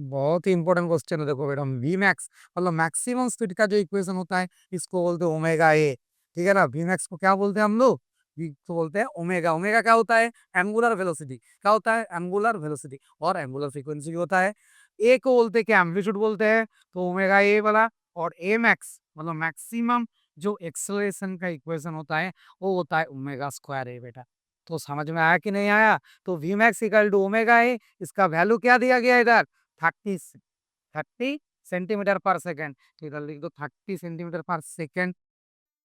S1: बहुत ही इंपॉर्टेंट क्वेश्चन है। देखो बेटा, वी मैक्स मतलब मैक्सिमम स्पीड का जो इक्वेशन होता है इसको बोलते हैं ओमेगा ए। ठीक है ना, वी मैक्स को क्या बोलते हैं हम लोग? वी को बोलते हैं ओमेगा। ओमेगा क्या होता है? Angular velocity. क्या होता है? Angular velocity. और एंगुलर फ्रीक्वेंसी होता है। ए को बोलते हैं क्या? एम्पलीट्यूड बोलते हैं। तो ओमेगा ए वाला। और ए मैक्स मतलब मैक्सिमम जो एक्सेलरेशन का इक्वेशन होता है वो होता है ओमेगा स्क्वायर ए बेटा। तो समझ में आया कि नहीं आया? तो V max equal to omega A. इसका वैल्यू क्या दिया गया इधर? 30 सेंटीमीटर पर सेकेंड। तो इधर लिख दो 30 सेंटीमीटर पर सेकेंड।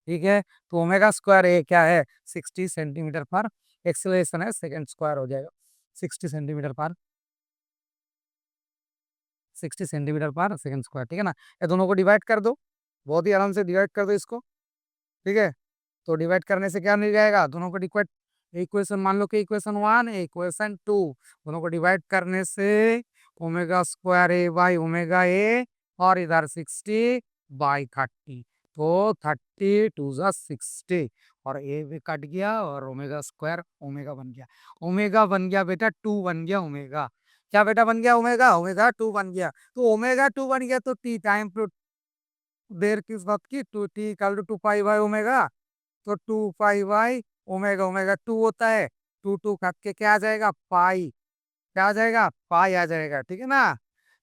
S1: ठीक है। तो ओमेगा स्क्वायर ए क्या है? 60 सेंटीमीटर पर। एक्सेलरेशन है सेकेंड स्क्वायर हो जाएगा। 60 सेंटीमीटर पर सेकेंड स्क्वायर। ठीक है ना। ये दोनों को डिवाइड कर दो। बहुत ही आराम से डिवाइड कर दो इसको। ठीक है। तो डिवाइड करने से क्या मिल जाएगा? दोनों को डिवाइड, इक्वेशन मान लो कि इक्वेशन 1 इक्वेशन 2, दोनों को डिवाइड करने से omega square A by omega A, और इधर 60/30। तो 30 2 जा 60, और ए भी कट गया और ओमेगा स्क्वायर ओमेगा बन गया। ओमेगा बन गया बेटा 2 बन गया ओमेगा। क्या बेटा बन गया? ओमेगा। ओमेगा 2 बन गया। तो ओमेगा 2 बन गया तो टी टाइम देर किस बात की? Two T equal to 2 pi by omega. तो 2 पाई बाई ओमेगा। ओमेगा 2 होता है। 2 काट के क्या आ जाएगा? पाई। क्या आ जाएगा? पाई आ जाएगा। ठीक है ना।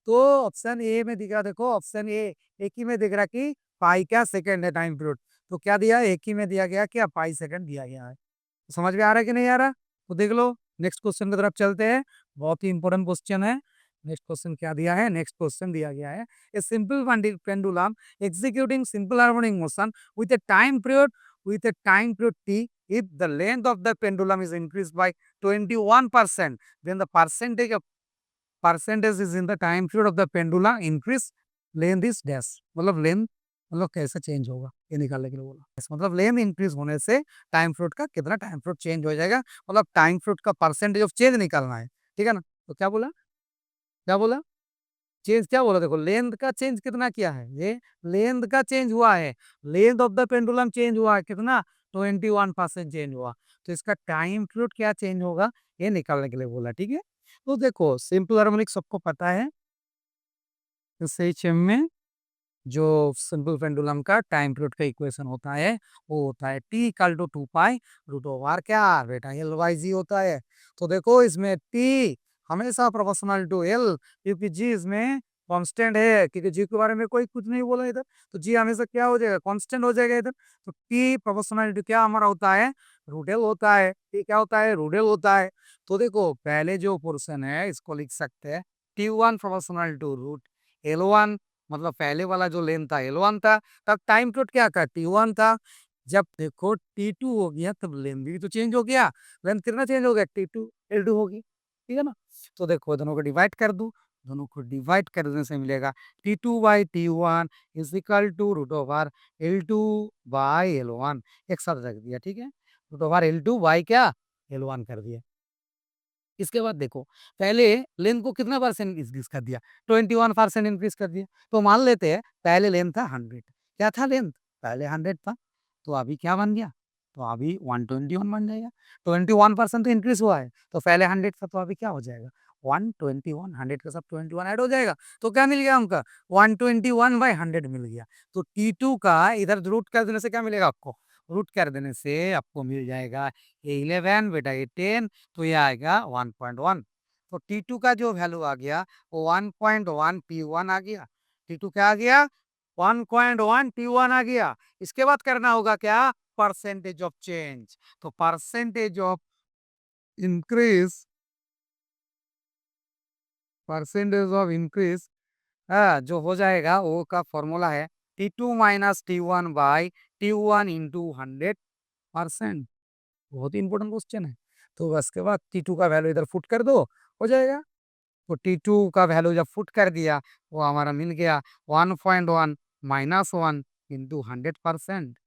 S1: तो ऑप्शन ए में दिखा, देखो ऑप्शन ए एक ही में दिख रहा कि पाई क्या सेकंड है टाइम पीरियड। तो क्या दिया? एक ही में दिया गया क्या? पाई सेकंड दिया गया है। तो समझ में आ रहा है कि नहीं आ रहा? तो देख लो। नेक्स्ट क्वेश्चन की तरफ चलते हैं। बहुत ही इंपॉर्टेंट क्वेश्चन है। नेक्स्ट क्वेश्चन क्या दिया है? नेक्स्ट क्वेश्चन दिया गया है, a simple pendulum executing simple harmonic motion with a time period t, if the length of the pendulum is increased by 21%, then the percentage is in the time period of the pendulum increase, length is dash। मतलब length मतलब कैसे change होगा ये निकालने के लिए बोला। मतलब लेंथ इंक्रीज होने से टाइम पीरियड का कितना टाइम पीरियड चेंज हो जाएगा, मतलब टाइम पीरियड का परसेंटेज ऑफ चेंज निकालना है। ठीक है ना। तो क्या बोला? क्या बोला? चेंज क्या बोला? देखो लेंथ का चेंज कितना किया है ये? लेंथ का चेंज हुआ है। Length of the pendulum change हुआ है कितना? 21% चेंज हुआ। तो इसका टाइम पीरियड क्या चेंज होगा ये निकालने के लिए बोला। ठीक है। तो देखो सिंपल हार्मोनिक सबको पता है। एसएचएम में जो सिंपल पेंडुलम का टाइम पीरियड का इक्वेशन होता है वो होता है टी इक्वल टू 2 पाई√ओवर क्या बेटा? एल बाई जी होता है। तो देखो इसमें टी हमेशा प्रोपोर्शनल टू एल, क्योंकि जी इसमें कांस्टेंट है, क्योंकि जी के बारे में कोई कुछ नहीं बोला इधर। तो जी हमेशा क्या हो जाएगा? कांस्टेंट हो जाएगा इधर। तो टी प्रोपोर्शनल टू क्या हमारा होता है? रूडेल होता है। टी क्या होता है? रूडेल होता है। तो देखो पहले जो पोर्शन है इसको लिख सकते हैं T1 proportional to root L1, मतलब पहले वाला जो लेंथ था L1 था। तब टाइम पीरियड क्या था? T1 था। जब देखो T2 हो गया तब लेंथ भी तो चेंज हो गया। लेंथ कितना चेंज हो गया? T2 L2 होगी। ठीक है ना। तो देखो दोनों को डिवाइड कर दू। दोनों को डिवाइड करने से मिलेगा T2/T1 is equal to √L2/L1। एक साथ रख दिया। ठीक है। √L2 बाई क्या? L1 कर दिया। इसके बाद देखो पहले लेंथ को कितना परसेंट इंक्रीज कर दिया? 21% इंक्रीज कर दिया। तो मान लेते हैं पहले लेंथ था 100। क्या था लेंथ? पहले 100 था। तो अभी क्या बन गया? तो अभी 121 बन जाएगा। 21% तो इंक्रीज हुआ है। तो पहले 100 था तो अभी क्या हो जाएगा? 121। 100 के साथ 21 ऐड हो जाएगा। तो क्या मिल गया हमका? 121/100 मिल गया। तो T2 का इधर रूट कर देने से क्या मिलेगा आपको? रूट कर देने से आपको मिल जाएगा ये 11 बेटा ये 10, तो ये आएगा 1.1। तो T2 का जो वैल्यू आ गया वो 1.1 T1 आ गया। T2 क्या आ गया? 1.1 T1 आ गया। इसके बाद करना होगा क्या? Percentage of change. तो percentage of increase, percentage of increase जो हो जाएगा वो का फॉर्मूला है T2 - T1/T1 × 100%। बहुत ही इंपॉर्टेंट क्वेश्चन है। तो बस के बाद T2 का वैल्यू इधर फुट कर दो, हो जाएगा। तो T2 का वैल्यू जब फुट कर दिया वो हमारा मिल गया 1.1 -1 इंटू 100%।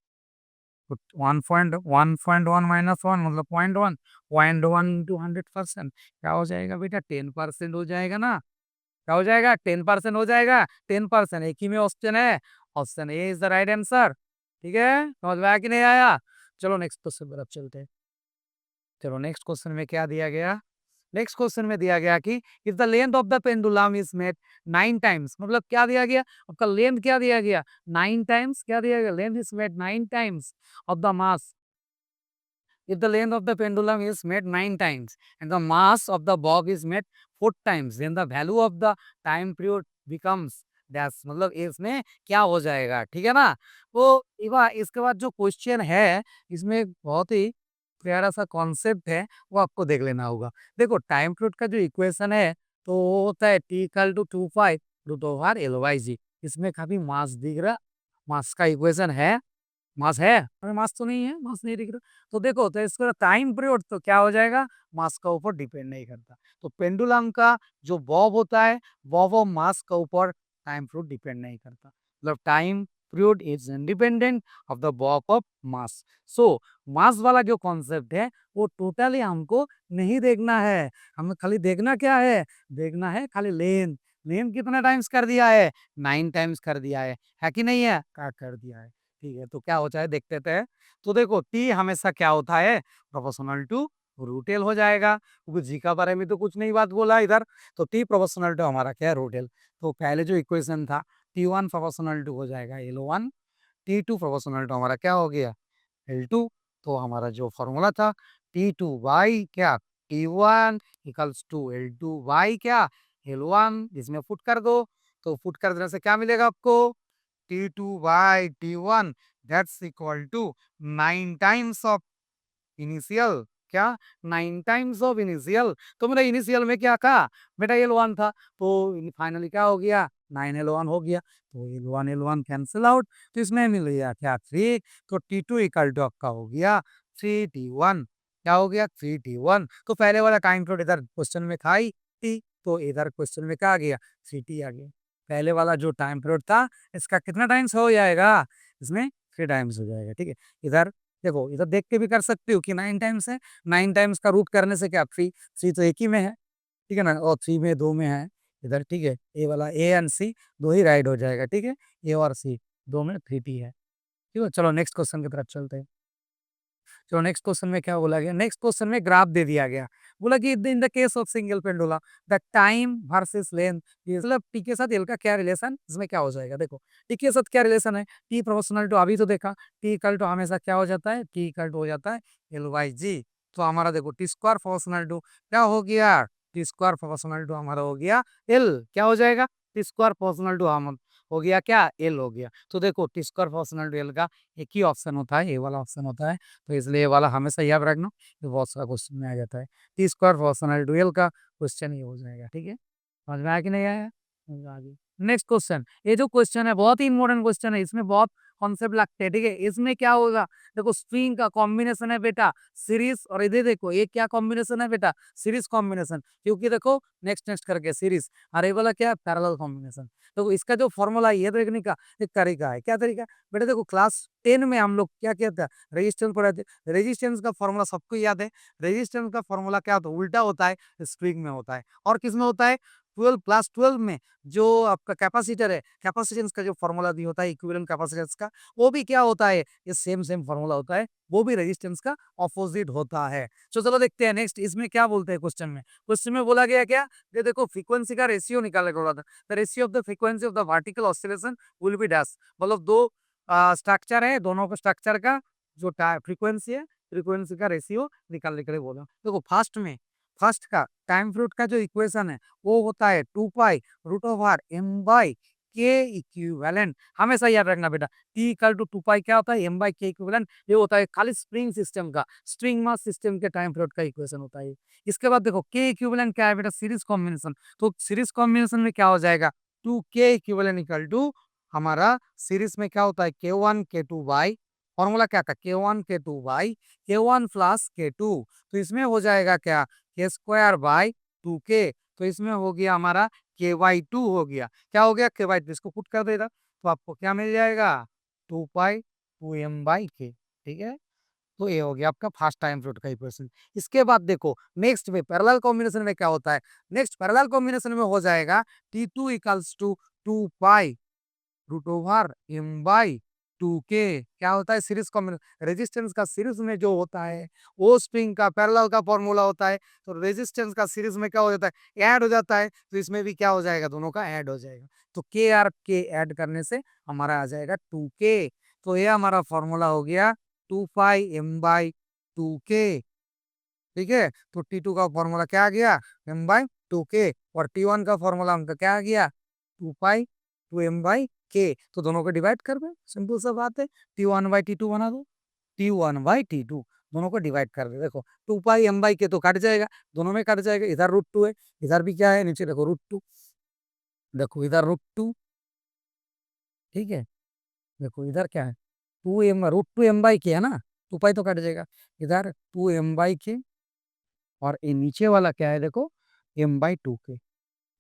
S1: तो 1.1 -1 मतलब 0.1, 0.1 इंटू 100% क्या हो जाएगा बेटा? 10% हो जाएगा ना। क्या हो जाएगा? 10% हो जाएगा। 10% एक ही में ऑप्शन है। Option A is the right answer. ठीक है। समझ में आया कि नहीं आया? चलो नेक्स्ट क्वेश्चन पर अब चलते हैं। चलो नेक्स्ट क्वेश्चन में क्या दिया गया? नेक्स्ट क्वेश्चन में दिया गया कि if the length of the pendulum is made 9 times, मतलब क्या दिया गया आपका लेंथ, क्या दिया गया 9 टाइम्स, क्या दिया गया length is made 9 times of the mass. If the length of the pendulum is made 9 times and the mass of the bog is made 4 times, then the value of the time period becomes dash. मतलब इसमें क्या हो जाएगा, ठीक है ना. तो इसके बाद जो क्वेश्चन है, इसमें बहुत ही प्यारा सा कॉन्सेप्ट है, वो आपको देख लेना होगा. देखो टाइम पीरियड का जो इक्वेशन है, तो वो होता है T equal to 2 pi root over l by g. इसमें काफी मास दिख रहा, मास का इक्वेशन है, मास है, अरे मास तो नहीं है, मास नहीं दिख रहा. तो देखो, तो इसका टाइम पीरियड तो क्या हो जाएगा, मास का ऊपर डिपेंड नहीं करता. तो पेंडुलम का जो बॉब होता है, बॉब और मास का ऊपर टाइम पीरियड डिपेंड नहीं करता. मतलब time period is independent of the bob of mass. So mass वाला जो कॉन्सेप्ट है, वो टोटली हमको नहीं देखना है. हमें खाली देखना क्या है, देखना है खाली लेंथ. लेंथ कितना टाइम्स कर दिया है, 9 टाइम्स कर दिया है कि नहीं है, क्या कर दिया है. ठीक है, तो क्या होता है देखते थे. तो देखो टी हमेशा क्या होता है, प्रोपोर्शनल टू रूट एल हो जाएगा, क्योंकि जी का बारे में तो कुछ नहीं बात बोला इधर. तो टी प्रोपोर्शनल टू हमारा क्या है, रूट एल. तो पहले जो इक्वेशन था, T1 प्रोपोर्शनल टू हो जाएगा L1, T2 प्रोपोर्शनल टू हमारा क्या हो गया, L2. तो हमारा जो फॉर्मूला था, T2 बाई क्या, T1 equals to L2 by क्या, L1, जिसमें फुट कर दो. तो फुट कर देने से क्या मिलेगा आपको, T2 by T1 that's equal to 9 times of initial, क्या 9 टाइम्स ऑफ इनिशियल. तो मेरा इनिशियल में क्या था बेटा, L1 था. तो फाइनली क्या हो गया, 9 L1 हो गया. तो L1 कैंसिल आउट. तो इसमें मिल गया क्या 3. तो T2 इक्वल टू आपका हो गया 3T1. क्या हो गया 3T1. तो पहले वाला टाइम पीरियड इधर क्वेश्चन में था ही T, तो इधर क्वेश्चन में क्या आ गया 3T आ गया. पहले वाला जो टाइम पीरियड था, इसका कितना टाइम्स हो जाएगा, इसमें 3 टाइम्स हो जाएगा. ठीक है, इधर देखो, इधर देख के भी कर सकते हो कि 9 टाइम्स है. 9 टाइम्स का रूट करने से क्या 3, 3 तो एक ही में है, ठीक है ना, और 3 में 2 में है इधर. ठीक है, ए वाला ए एंड सी दो ही राइट हो जाएगा. ठीक है, ए और सी दो में 3T है. ठीक है, चलो नेक्स्ट क्वेश्चन की तरफ चलते हैं. चलो नेक्स्ट क्वेश्चन में क्या बोला गया, नेक्स्ट क्वेश्चन में ग्राफ दे दिया गया. बोला कि in the case of single pendulum the time versus length, मतलब टी के साथ एल का क्या रिलेशन, इसमें क्या हो जाएगा. देखो टी के साथ क्या रिलेशन है, टी प्रोपोर्शनल टू, अभी तो देखा टी इक्वल टू हमेशा क्या हो जाता है, टी इक्वल टू हो जाता है एल बाई जी. तो हमारा देखो टी स्क्वायर प्रोपोर्शनल टू क्या हो गया, टी स्क्वायर प्रोपोर्शनल टू हमारा हो गया एल. क्या हो जाएगा, टी स्क्वायर प्रोपोर्शनल टू हम हो गया क्या, एल हो गया. तो देखो T square proportional to L का एक ही ऑप्शन होता है, ए वाला ऑप्शन होता है. तो इसलिए ये वाला हमेशा याद रखना, ये बहुत सारा क्वेश्चन में आ जाता है. टी स्क्वायर प्रोपोर्शनल डुअल का क्वेश्चन ये हो जाएगा. ठीक है, समझ में आया कि नहीं आया, समझ में आ गया. नेक्स्ट क्वेश्चन, ये जो क्वेश्चन है बहुत ही इंपॉर्टेंट क्वेश्चन है, इसमें बहुत कॉन्सेप्ट लगते हैं. ठीक है, इसमें क्या होगा, देखो स्ट्रिंग का कॉम्बिनेशन है बेटा सीरीज, और इधर देखो ये क्या कॉम्बिनेशन है बेटा, सीरीज कॉम्बिनेशन. क्योंकि देखो नेक्स्ट नेक्स्ट करके सीरीज, और ये वाला क्या है पैरेलल कॉम्बिनेशन. तो इसका जो फॉर्मूला है, ये देखने का एक तरीका है. क्या तरीका बेटा, देखो क्लास 10 में हम लोग क्या किया था, रेजिस्टेंस पढ़ा थे. रेजिस्टेंस का फॉर्मूला सबको याद है. रेजिस्टेंस का फॉर्मूला क्या होता है, उल्टा होता है, स्प्रिंग में होता है. और किस में होता है, 12 प्लस 12 में जो आपका कैपेसिटर है, कैपेसिटेंस का जो फॉर्मूला भी होता है इक्विवेलेंट कैपेसिटेंस का, वो भी क्या होता है, ये सेम सेम फॉर्मूला होता है, वो भी रेजिस्टेंस का ऑपोजिट होता है. तो चलो देखते हैं नेक्स्ट, इसमें क्या बोलते हैं क्वेश्चन में. क्वेश्चन में बोला गया क्या, ये देखो फ्रीक्वेंसी का रेशियो निकालने को बोला था. The ratio of the frequency of the vertical oscillation will be dash. मतलब दो स्ट्रक्चर है, दोनों को स्ट्रक्चर का जो फ्रीक्वेंसी है, फ्रीक्वेंसी का रेशियो निकालने के लिए बोला. देखो फर्स्ट का टाइम पीरियड का जो इक्वेशन है, वो होता है 2 pi root over M by K equivalent. हमेशा याद रखना बेटा, टी इक्वल टू 2 पाई क्या होता है, एम बाई के इक्विवेलेंट. ये होता है खाली स्प्रिंग सिस्टम का, स्ट्रिंग मास सिस्टम के टाइम पीरियड का इक्वेशन होता है. इसके बाद देखो के इक्विवेलेंट क्या है बेटा, सीरीज कॉम्बिनेशन. तो सीरीज कॉम्बिनेशन में क्या हो जाएगा, 2 के इक्विवेलेंट इक्वल टू हमारा सीरीज में क्या होता है, K1 K2 बाई, फॉर्मूला क्या था, K1 K2 by K1 plus K2. तो इसमें हो जाएगा क्या, के स्क्वायर बाई 2K. तो इसमें हो गया हमारा K/2 हो गया. क्या हो गया, K/2, इसको पुट कर देगा तो आपको क्या मिल जाएगा, 2 पाई 2m/K. ठीक है, तो ये हो गया आपका फर्स्ट टाइम पीरियड का इक्वेशन. इसके बाद देखो नेक्स्ट में पैरेलल कॉम्बिनेशन में क्या होता है, नेक्स्ट पैरेलल कॉम्बिनेशन में हो जाएगा T2 equals to 2 pi root over m/K 2k क्या होता है, सीरीज कॉम्बिनेशन रेजिस्टेंस का सीरीज में जो होता है वो स्प्रिंग का पैरेलल का फॉर्मूला होता है। तो रेजिस्टेंस का सीरीज में क्या हो जाता है, ऐड हो जाता है, तो इसमें भी क्या हो जाएगा, दोनों का ऐड हो जाएगा। तो के आर के ऐड करने से हमारा आ जाएगा 2k। तो ये हमारा फॉर्मूला हो गया 2 पाई m/2k। ठीक है, तो T2 का फॉर्मूला क्या आ गया, m/2k, और T1 का फॉर्मूला हमका क्या आ गया, 2 पाई 2m/k। तो दोनों को डिवाइड कर दो, सिंपल सा बात है, T1/T2 बना दो, T1/T2 दोनों को डिवाइड कर दे। देखो 2 पाई m/k तो कट जाएगा, दोनों में कट जाएगा, इधर √2 है, इधर भी क्या है, नीचे देखो √2, देखो इधर √2, ठीक है, देखो इधर क्या है, 2 √2m/k है ना, 2 पाई तो कट जाएगा, इधर 2m/k, और ये नीचे वाला क्या है, देखो m/2k,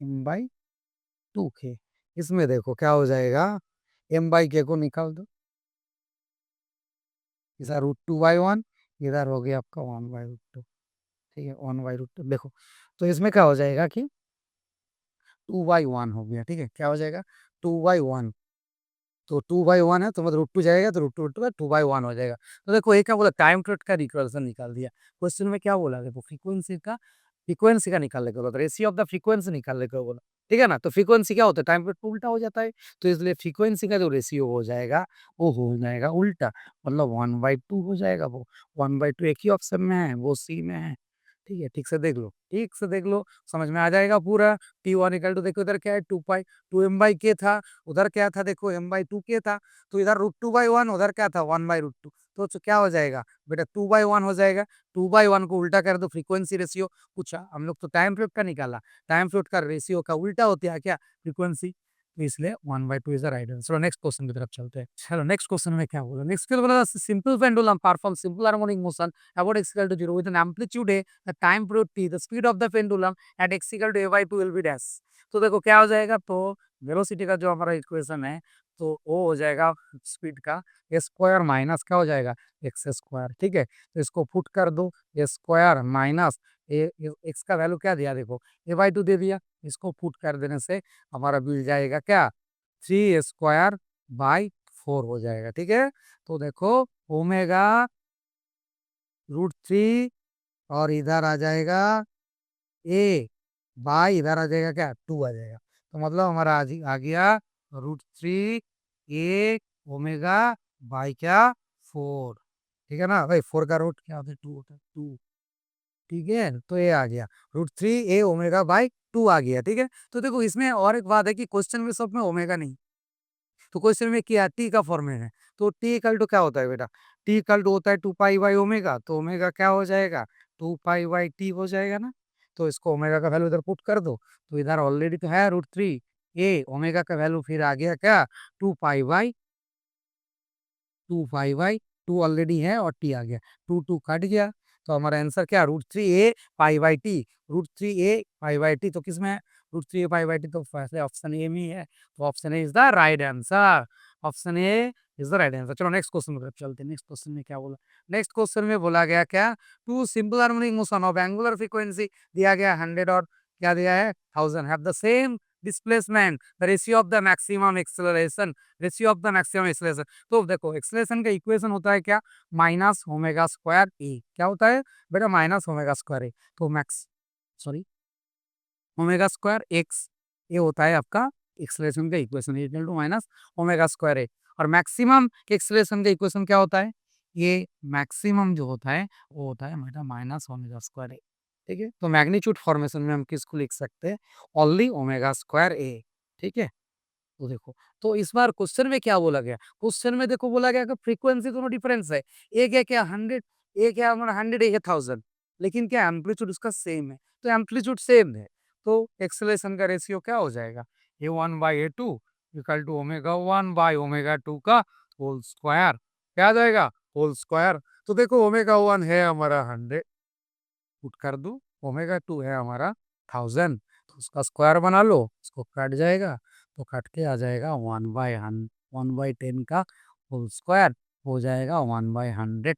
S1: m/2k। इसमें देखो क्या हो जाएगा, m/k को निकाल दो, इधर √2/1, इधर हो गया आपका 1/√2। ठीक है, 1/√2। देखो तो इसमें क्या हो जाएगा कि 2/1 हो गया। ठीक है, क्या हो जाएगा, 2/1। तो 2/1 है तो मतलब √2 जाएगा, तो √2 2/1 हो जाएगा। तो देखो ये क्या बोला, टाइम पीरियड का इक्वेशन निकाल दिया। क्वेश्चन में क्या बोला, देखो फ्रीक्वेंसी का निकालने को बोला, रेशियो ऑफ द फ्रीक्वेंसी निकालने को बोला। ठीक है ना, तो फ्रीक्वेंसी क्या होता है, टाइम पीरियड उल्टा हो जाता है, तो इसलिए फ्रीक्वेंसी का जो रेशियो हो जाएगा वो हो जाएगा उल्टा, मतलब 1/2 हो जाएगा। वो 1/2 एक ही ऑप्शन में है, वो सी में है। ठीक है, ठीक से देख लो, ठीक से देख लो, समझ में आ जाएगा पूरा। T1 इक्वल टू, देखो इधर क्या है, 2 m/k था, उधर क्या था, देखो m/2k था, तो इधर √2/1, उधर क्या था, 1/√2। तो क्या हो जाएगा बेटा, 2/1 हो जाएगा। 2/1 को उल्टा कर दो, फ्रीक्वेंसी रेशियो पूछा हम लोग, तो टाइम पीरियड का निकाला, टाइम पीरियड का रेशियो का उल्टा होता है क्या, फ्रीक्वेंसी, तो इसलिए 1/2 इज द राइट आंसर। चलो नेक्स्ट क्वेश्चन की तरफ चलते हैं। चलो नेक्स्ट क्वेश्चन में क्या बोला, नेक्स्ट क्या बोला, simple pendulum perform simple harmonic motion about x equal to 0 with an amplitude a, the time period t, the speed of the pendulum at x equal to a/2 will be dash। तो देखो क्या हो जाएगा, तो velocity का जो हमारा equation है, तो वो हो जाएगा स्पीड का ए स्क्वायर माइनस क्या हो जाएगा, एक्स स्क्वायर। ठीक है, तो इसको पुट कर दो, ए स्क्वायर माइनस एक्स का वैल्यू क्या दिया, देखो a/2 दे दिया, इसको पुट कर देने से हमारा मिल जाएगा क्या, 3 स्क्वायर/4 हो जाएगा। ठीक है, तो देखो ओमेगा √3, और इधर आ जाएगा ए, बाई इधर आ जाएगा क्या, 2 आ जाएगा। तो मतलब हमारा आ गया √3 ए ओमेगा बाई क्या, 4। ठीक है ना भाई, 4 का रूट क्या होता है, 2 होता है, 2। ठीक है, तो ये आ गया √3 ए ओमेगा बाई 2 आ गया। ठीक है, तो देखो इसमें और एक बात है कि क्वेश्चन में सब में ओमेगा नहीं, तो क्वेश्चन में क्या टी का फॉर्म में है, तो टी इक्वल टू क्या होता है बेटा, टी इक्वल टू होता है 2 पाई/ओमेगा, तो ओमेगा क्या हो जाएगा, 2 पाई/टी हो जाएगा ना। तो इसको ओमेगा का वैल्यू इधर पुट कर दो, तो इधर ऑलरेडी तो है √3 ए ओमेगा का वैल्यू, फिर आ गया क्या, 2 पाई/2 ऑलरेडी है, और टी आ गया, 2 कट गया, तो हमारा आंसर क्या, √3 a π/t, √3 a π/t तो किसमें है, √3 a π/t तो फैसले ऑप्शन ए में ही है, तो option A is the right answer, option A is the right answer. चलो नेक्स्ट क्वेश्चन की तरफ चलते हैं। नेक्स्ट क्वेश्चन में क्या बोला, नेक्स्ट क्वेश्चन में बोला गया क्या, two simple harmonic motion of angular frequency दिया गया 100 और क्या दिया है 1000 have the same displacement, the ratio of the maximum acceleration, ratio of the maximum acceleration. तो देखो एक्सेलरेशन का इक्वेशन होता है क्या, -ω²a, क्या होता है बेटा, -ω²a, तो मैक्स सॉरी ω²x, ये होता है आपका एक्सेलरेशन का इक्वेशन, इक्वल टू -ω²a। और मैक्सिमम एक्सेलरेशन का इक्वेशन क्या होता है, ये मैक्सिमम जो होता है वो होता है बेटा -ω²a। ठीक है, तो मैग्नीट्यूड फॉर्मेशन में हम किसको लिख सकते हैं, ओनली ω²a। ठीक है, तो देखो, तो इस बार क्वेश्चन में क्या बोला गया, क्वेश्चन में देखो बोला गया कि फ्रीक्वेंसी दोनों डिफरेंस है, एक है क्या 100, एक है हमारा 100, एक है 1000, लेकिन क्या एम्पलीट्यूड उसका सेम है, तो एम्पलीट्यूड सेम है, तो एक्सेलरेशन का रेशियो क्या हो जाएगा, a1/a2 इक्वल टू ω1/ω2 का होल स्क्वायर, क्या आ जाएगा, होल स्क्वायर। तो देखो ω1 है हमारा 100, पुट कर दो, ω2 है हमारा 1000, तो उसका स्क्वायर बना लो, उसको कट जाएगा, तो कट के आ जाएगा 1/10 का होल स्क्वायर, हो जाएगा 1/100,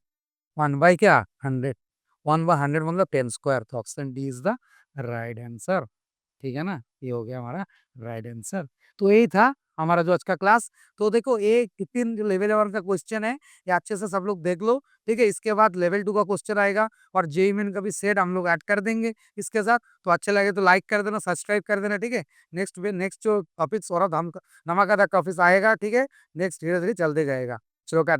S1: 1/क्या 100, 1/100 मतलब 10 स्क्वायर, तो option D is the right answer. ठीक है ना, ये हो गया हमारा राइट आंसर। तो यही था हमारा जो आज का क्लास। तो देखो ये 15 जो लेवल 1 का क्वेश्चन है, ये अच्छे से सब लोग देख लो, ठीक है। इसके बाद लेवल 2 का क्वेश्चन आएगा और जेईई मेन का भी सेट हम लोग ऐड कर देंगे इसके साथ। तो अच्छे लगे तो लाइक कर देना, सब्सक्राइब कर देना, ठीक है। नेक्स्ट जो टॉपिक्स और धमाकेदार टॉपिक्स आएगा, ठीक है। नेक्स्ट धीरे धीरे चलते जाएगा। चलो टाटा।